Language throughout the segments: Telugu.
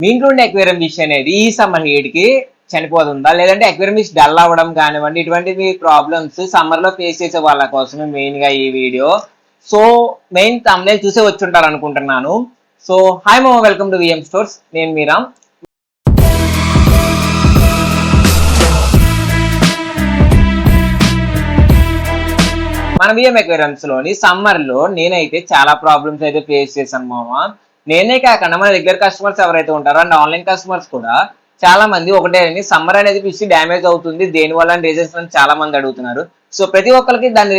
మీ ఇంట్లో ఉండే అక్వేరియం ఫిష్ అనేది ఈ సమ్మర్ హీట్ కి చనిపోతుందా, లేదంటే అక్వేరియం ఫిష్ డల్ అవ్వడం కానివ్వండి, ఇటువంటి మీ ప్రాబ్లమ్స్ సమ్మర్ లో ఫేస్ చేసే వాళ్ళ కోసమే మెయిన్ గా ఈ వీడియో. సో మెయిన్ తమ్నేల్ చూసే వచ్చి ఉంటారు అనుకుంటున్నాను. సో హాయ్ మో, వెల్కమ్ టు విఎం స్టోర్స్. నేను మీరామ్. మన విఎం అక్వేరియంస్ లోని సమ్మర్ లో నేనైతే చాలా ప్రాబ్లమ్స్ అయితే ఫేస్ చేశాను మామ. నేనే కాకుండా మన రెగ్యులర్ కస్టమర్స్ ఎవరైతే ఉంటారో అండ్ ఆన్లైన్ కస్టమర్స్ కూడా చాలా మంది ఒకటే సమ్మర్ అనేది ఫిష్ డ్యామేజ్ అవుతుంది, దేని వల్ల రీజన్స్ అని చాలా మంది అడుగుతున్నారు. సో ప్రతి ఒక్కరికి దాని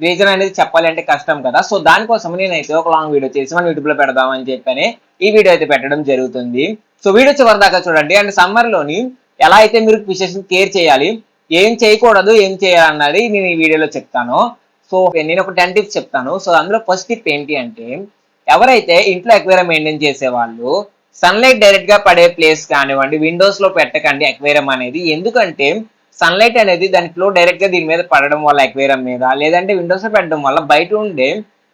రీజన్ అనేది చెప్పాలి అంటే కష్టం కదా. సో దానికోసం నేనైతే ఒక లాంగ్ వీడియో చేసి మన యూట్యూబ్ లో పెడదామని చెప్పని ఈ వీడియో అయితే పెట్టడం జరుగుతుంది. సో వీడియో చివరి దాకా చూడండి. అండ్ సమ్మర్ లోని ఎలా అయితే మీరు ఫిషెస్ కేర్ చేయాలి, ఏం చేయకూడదు, ఏం చేయాలన్నది నేను ఈ వీడియోలో చెప్తాను. సో నేను ఒక 10 టిప్స్ చెప్తాను. సో అందులో ఫస్ట్ టిప్ ఏంటి అంటే, ఎవరైతే ఇంట్లో అక్వేరియం మెయింటైన్ చేసే వాళ్ళు సన్లైట్ డైరెక్ట్ గా పడే ప్లేస్ కానివ్వండి, విండోస్ లో పెట్టకండి అక్వేరియం అనేది. ఎందుకంటే సన్లైట్ అనేది దాని ఫ్లో డైరెక్ట్ గా దీని మీద పడడం వల్ల అక్వేరియం మీద, లేదంటే విండోస్ లో పెట్టడం వల్ల బయట ఉండే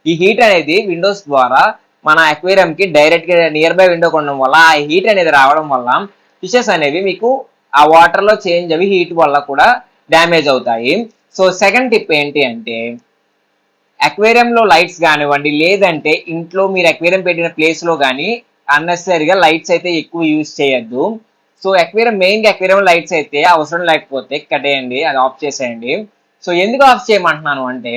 ఈ హీట్ అనేది విండోస్ ద్వారా మన అక్వేరియం కి డైరెక్ట్ గా నియర్ బై విండో ఉండడం వల్ల ఆ హీట్ అనేది రావడం వల్ల ఫిషెస్ అనేవి మీకు ఆ వాటర్ లో చేంజ్ అవి హీట్ వల్ల కూడా డ్యామేజ్ అవుతాయి. సో సెకండ్ టిప్ ఏంటి అంటే, అక్వేరియంలో లైట్స్ కానివ్వండి, లేదంటే ఇంట్లో మీరు అక్వేరియం పెట్టిన ప్లేస్ లో కానీ అన్నెసరీగా లైట్స్ అయితే ఎక్కువ యూజ్ చేయొద్దు. So aquarium main aquarium lights అయితే అవసరం లేకపోతే కట్టేయండి, అది ఆఫ్ చేసేయండి. సో ఎందుకు ఆఫ్ చేయమంటున్నాను అంటే,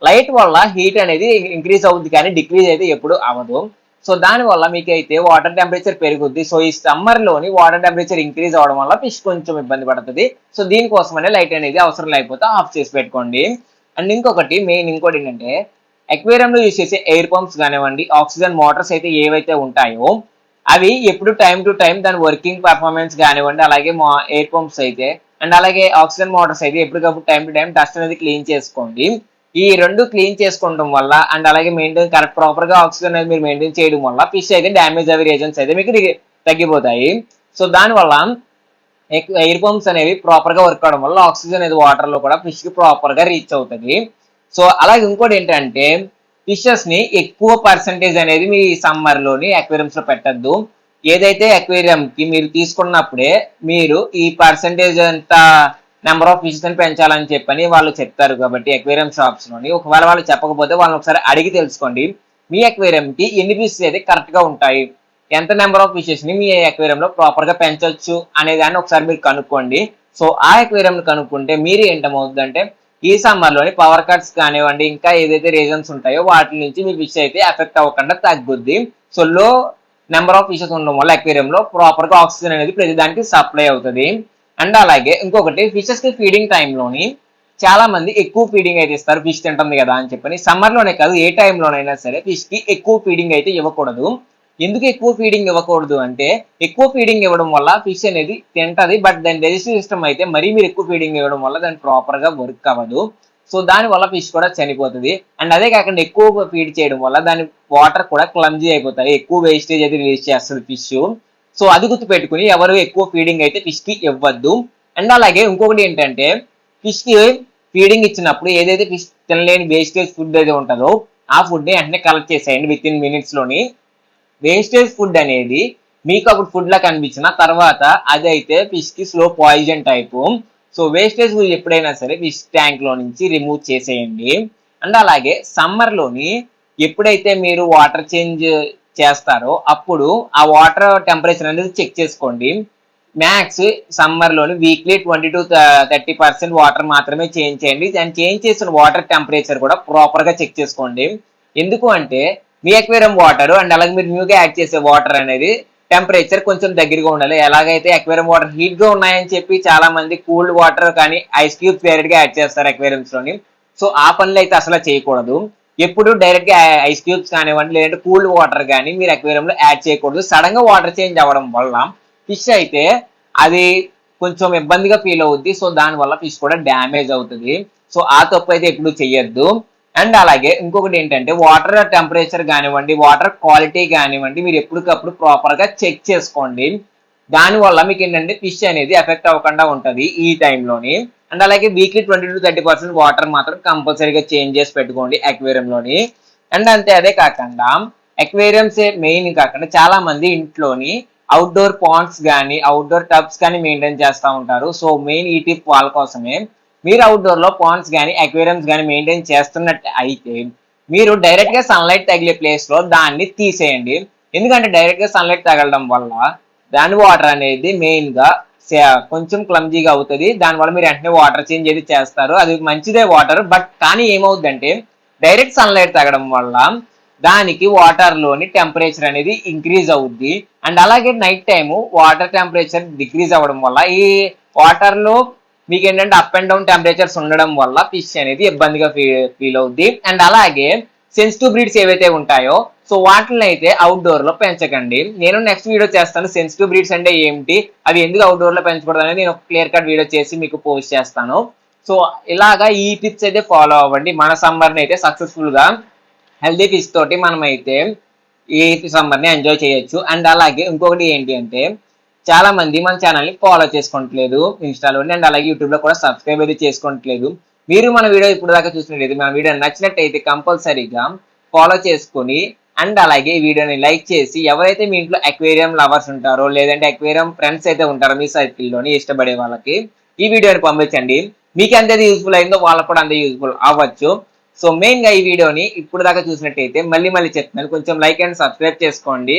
లైట్ వల్ల హీట్ అనేది ఇంక్రీజ్ అవుతుంది కానీ డిక్రీజ్ అయితే ఎప్పుడు అవ్వదు. సో దానివల్ల మీకు అయితే వాటర్ టెంపరేచర్ పెరుగుద్ది. సో ఈ సమ్మర్ లోని వాటర్ టెంపరేచర్ ఇంక్రీజ్ అవడం వల్ల ఫిష్ కొంచెం ఇబ్బంది పడుతుంది. సో దీనికోసమనే లైట్ అనేది అవసరం లేకపోతే ఆఫ్ చేసి పెట్టుకోండి. అండ్ ఇంకొకటి ఇంకోటి ఏంటంటే, అక్వేరియంలో యూజ్ చేసే ఎయిర్ పంప్స్ కానివ్వండి, ఆక్సిజన్ మోటార్స్ అయితే ఏవైతే ఉంటాయో అవి ఎప్పుడు టైం టు టైం దాని వర్కింగ్ పర్ఫార్మెన్స్ కానివ్వండి, అలాగే ఎయిర్ పంప్స్ అయితే అండ్ అలాగే ఆక్సిజన్ మోటార్స్ అయితే ఎప్పటికప్పుడు టైం టు టైం డస్ట్ అనేది క్లీన్ చేసుకోండి. ఈ రెండు క్లీన్ చేసుకోవడం వల్ల అండ్ అలాగే మెయింటైన్ కరెక్ట్ ప్రాపర్ గా ఆక్సిజన్ అనేది మీరు మెయింటైన్ చేయడం వల్ల ఫిష్ అయితే డ్యామేజ్ అయ్యే రీజన్స్ అయితే మీకు తగ్గిపోతాయి. సో దానివల్ల ఎయిర్ పంప్స్ అనేవి ప్రాపర్ గా వర్క్ అవడం వల్ల ఆక్సిజన్ అనేది వాటర్ లో కూడా ఫిష్ కి ప్రాపర్ గా రీచ్ అవుతుంది. సో అలాగే ఇంకోటి ఏంటంటే, ఫిషెస్ ని ఎక్కువ పర్సంటేజ్ అనేది మీ సమ్మర్ లోని అక్వేరియంస్ లో పెట్టద్దు. ఏదైతే అక్వేరియం కి మీరు తీసుకున్నప్పుడే మీరు ఈ పర్సంటేజ్ అంత నెంబర్ ఆఫ్ ఫిషెస్ ని పెంచాలని చెప్పని వాళ్ళు చెప్తారు. కాబట్టి అక్వేరియం షాప్స్ లోని ఒకవేళ వాళ్ళు చెప్పకపోతే వాళ్ళని ఒకసారి అడిగి తెలుసుకోండి, మీ అక్వేరియం కి ఎన్ని ఫిషెస్ అయితే కరెక్ట్ గా ఉంటాయి, ఎంత నెంబర్ ఆఫ్ ఫిషెస్ ని మీ అక్వేరియం లో ప్రాపర్ గా పెంచవచ్చు అనే దాన్ని ఒకసారి మీరు కనుక్కోండి. సో ఆ అక్వేరియం కనుక్కుంటే మీరు ఏంటమవుతుందంటే, ఈ సమ్మర్ లోని పవర్ కట్స్ కానివ్వండి, ఇంకా ఏదైతే రీజన్స్ ఉంటాయో వాటి నుంచి మీ ఫిష్ అయితే ఎఫెక్ట్ అవ్వకుండా తగ్గుద్ది. సో లో నెంబర్ ఆఫ్ ఫిషెస్ ఉండడం వల్ల అక్వేరియం లో ప్రాపర్ గా ఆక్సిజన్ అనేది ప్రతి దానికి సప్లై అవుతుంది. అండ్ అలాగే ఇంకొకటి, ఫిషెస్ కి ఫీడింగ్ టైంలోని చాలా మంది ఎక్కువ ఫీడింగ్ అయితే ఇస్తారు, ఫిష్ తింటుంది కదా అని చెప్పని. సమ్మర్ లోనే కాదు, ఏ టైంలోనైనా సరే ఫిష్ కి ఎక్కువ ఫీడింగ్ అయితే ఇవ్వకూడదు. ఎందుకు ఎక్కువ ఫీడింగ్ ఇవ్వకూడదు అంటే, ఎక్కువ ఫీడింగ్ ఇవ్వడం వల్ల ఫిష్ అనేది తింటది, బట్ దాని డైజెస్టివ్ సిస్టమ్ అయితే మరీ మీరు ఎక్కువ ఫీడింగ్ ఇవ్వడం వల్ల దాన్ని ప్రాపర్ గా వర్క్ అవ్వదు. సో దాని వల్ల ఫిష్ కూడా చనిపోతుంది. అండ్ అదే కాకుండా ఎక్కువ ఫీడ్ చేయడం వల్ల దాని వాటర్ కూడా క్లమ్జీ అయిపోతాయి, ఎక్కువ వేస్టేజ్ అయితే రిలీజ్ చేస్తుంది ఫిష్. సో అది గుర్తు పెట్టుకుని ఎవరు ఎక్కువ ఫీడింగ్ అయితే ఫిష్ కి ఇవ్వద్దు. అండ్ అలాగే ఇంకొకటి ఏంటంటే, ఫిష్ కి ఫీడింగ్ ఇచ్చినప్పుడు ఏదైతే ఫిష్ తినలేని వేస్టేజ్ ఫుడ్ అయితే ఉంటుందో ఆ ఫుడ్ ని వెంటనే కలెక్ట్ చేసేయండి విత్ ఇన్ మినిట్స్ లోని. వేస్టేజ్ ఫుడ్ అనేది మీకు అప్పుడు ఫుడ్ లా కనిపించిన తర్వాత అదైతే ఫిష్ కి slow poison type. So wastage food ఎప్పుడైనా సరే ఫిష్ ట్యాంక్ లో నుంచి రిమూవ్ చేసేయండి. అండ్ అలాగే సమ్మర్ లోని ఎప్పుడైతే మీరు వాటర్ చేంజ్ చేస్తారో అప్పుడు ఆ వాటర్ టెంపరేచర్ అనేది చెక్ చేసుకోండి. మ్యాక్స్ సమ్మర్ లోని వీక్లీ 20 to 30% వాటర్ మాత్రమే చేంజ్ చేయండి. అండ్ చేంజ్ చేసిన వాటర్ టెంపరేచర్ కూడా ప్రాపర్ గా చెక్ చేసుకోండి. ఎందుకు అంటే, మీ అక్వేరియం వాటర్ అండ్ అలాగే మీరు న్యూగా యాడ్ చేసే వాటర్ అనేది టెంపరేచర్ కొంచెం దగ్గరగా ఉండాలి. ఎలాగైతే అక్వేరియం వాటర్ హీట్ గా ఉన్నాయని చెప్పి చాలా మంది కూల్డ్ వాటర్ కానీ ఐస్ క్యూబ్స్ డైరెక్ట్ గా యాడ్ చేస్తారు అక్వేరియంస్ లోని. సో ఆ పనులు అయితే అసలు చేయకూడదు. ఎప్పుడు డైరెక్ట్ గా ఐస్ క్యూబ్స్ కానివ్వండి, లేదంటే కూల్డ్ వాటర్ కానీ మీరు అక్వేరియం లో యాడ్ చేయకూడదు. సడన్ గా వాటర్ చేంజ్ అవ్వడం వల్ల ఫిష్ అయితే అది కొంచెం ఇబ్బందిగా ఫీల్ అవుద్ది. సో దాని వల్ల ఫిష్ కూడా డ్యామేజ్ అవుతుంది. సో ఆ తప్పు అయితే ఎప్పుడు చెయ్యొద్దు. అండ్ అలాగే ఇంకొకటి ఏంటంటే, వాటర్ టెంపరేచర్ కానివ్వండి, వాటర్ క్వాలిటీ కానివ్వండి, మీరు ఎప్పటికప్పుడు ప్రాపర్ గా చెక్ చేసుకోండి. దానివల్ల మీకు ఏంటంటే ఫిష్ అనేది ఎఫెక్ట్ అవ్వకుండా ఉంటుంది ఈ టైంలోని. అండ్ అలాగే వీక్లీ 20 to 30% వాటర్ మాత్రం కంపల్సరీగా చేంజ్ చేసి పెట్టుకోండి అక్వేరియంలోని. అండ్ అంతే, అదే కాకుండా అక్వేరియంస్ మెయిన్ కాకుండా చాలా మంది ఇంట్లోని అవుట్డోర్ పాండ్స్ కానీ అవుట్డోర్ టబ్స్ కానీ మెయింటైన్ చేస్తూ ఉంటారు. సో మెయిన్ ఈ టిప్ వాళ్ళ కోసమే. మీరు అవుట్డోర్ లో పాండ్స్ కానీ అక్వేరియంస్ కానీ మెయింటైన్ చేస్తున్నట్టు అయితే మీరు డైరెక్ట్ గా సన్లైట్ తగిలే ప్లేస్ లో దాన్ని తీసేయండి. ఎందుకంటే డైరెక్ట్ గా సన్లైట్ తగలడం వల్ల దాని వాటర్ అనేది మెయిన్ గా కొంచెం క్లమ్జీగా అవుతుంది. దానివల్ల మీరు వెంటనే వాటర్ చేంజ్ అయితే చేస్తారు. అది మంచిదే వాటర్, బట్ కానీ ఏమవుతుందంటే డైరెక్ట్ సన్లైట్ తగడం వల్ల దానికి వాటర్ లోని టెంపరేచర్ అనేది ఇంక్రీజ్ అవుద్ది. అండ్ అలాగే night time water temperature decrease అవ్వడం వల్ల ఈ వాటర్ లో మీకు ఏంటంటే అప్ అండ్ డౌన్ టెంపరేచర్స్ ఉండడం వల్ల ఫిష్ అనేది ఇబ్బందిగా ఫీల్ అవుద్ది. అండ్ అలాగే సెన్సిటివ్ బ్రీడ్స్ ఏవైతే ఉంటాయో సో వాటిని అయితే అవుట్డోర్ లో పెంచకండి. నేను నెక్స్ట్ వీడియో చేస్తాను సెన్సిటివ్ బ్రీడ్స్ అంటే ఏంటి, అవి ఎందుకు అవుట్డోర్ లో పెంచకూడదు అనేది నేను ఒక క్లియర్ కట్ వీడియో చేసి మీకు పోస్ట్ చేస్తాను. సో ఇలాగా ఈ టిప్స్ అయితే ఫాలో అవ్వండి. మన సమ్మర్ని అయితే సక్సెస్ఫుల్ గా హెల్దీ ఫిష్ తోటి మనమైతే ఈ సమ్మర్ ని ఎంజాయ్ చేయొచ్చు. అండ్ అలాగే ఇంకొకటి ఏంటి అంటే చాలా మంది మన ఛానల్ ని ఫాలో చేసుకోవట్లేదు ఇన్స్టాలోని, అండ్ అలాగే యూట్యూబ్ లో కూడా సబ్స్క్రైబ్ అయితే చేసుకోవట్లేదు. మీరు మన వీడియో ఇప్పుడు దాకా చూసినట్లయితే మన వీడియో నచ్చినట్టయితే కంపల్సరీగా ఫాలో చేసుకొని అండ్ అలాగే ఈ వీడియోని లైక్ చేసి ఎవరైతే మీ ఇంట్లో అక్వేరియం లవర్స్ ఉంటారో లేదంటే అక్వేరియం ఫ్రెండ్స్ అయితే ఉంటారో మీ సర్కిల్లోని ఇష్టపడే వాళ్ళకి ఈ వీడియోని పంపించండి. మీకు ఎంత యూజ్ఫుల్ అయిందో వాళ్ళకు కూడా అంత యూజ్ఫుల్ అవ్వచ్చు. సో మెయిన్ గా ఈ వీడియోని ఇప్పుడు దాకా చూసినట్టయితే మళ్ళీ చెప్తున్నాను, కొంచెం లైక్ అండ్ సబ్స్క్రైబ్ చేసుకోండి.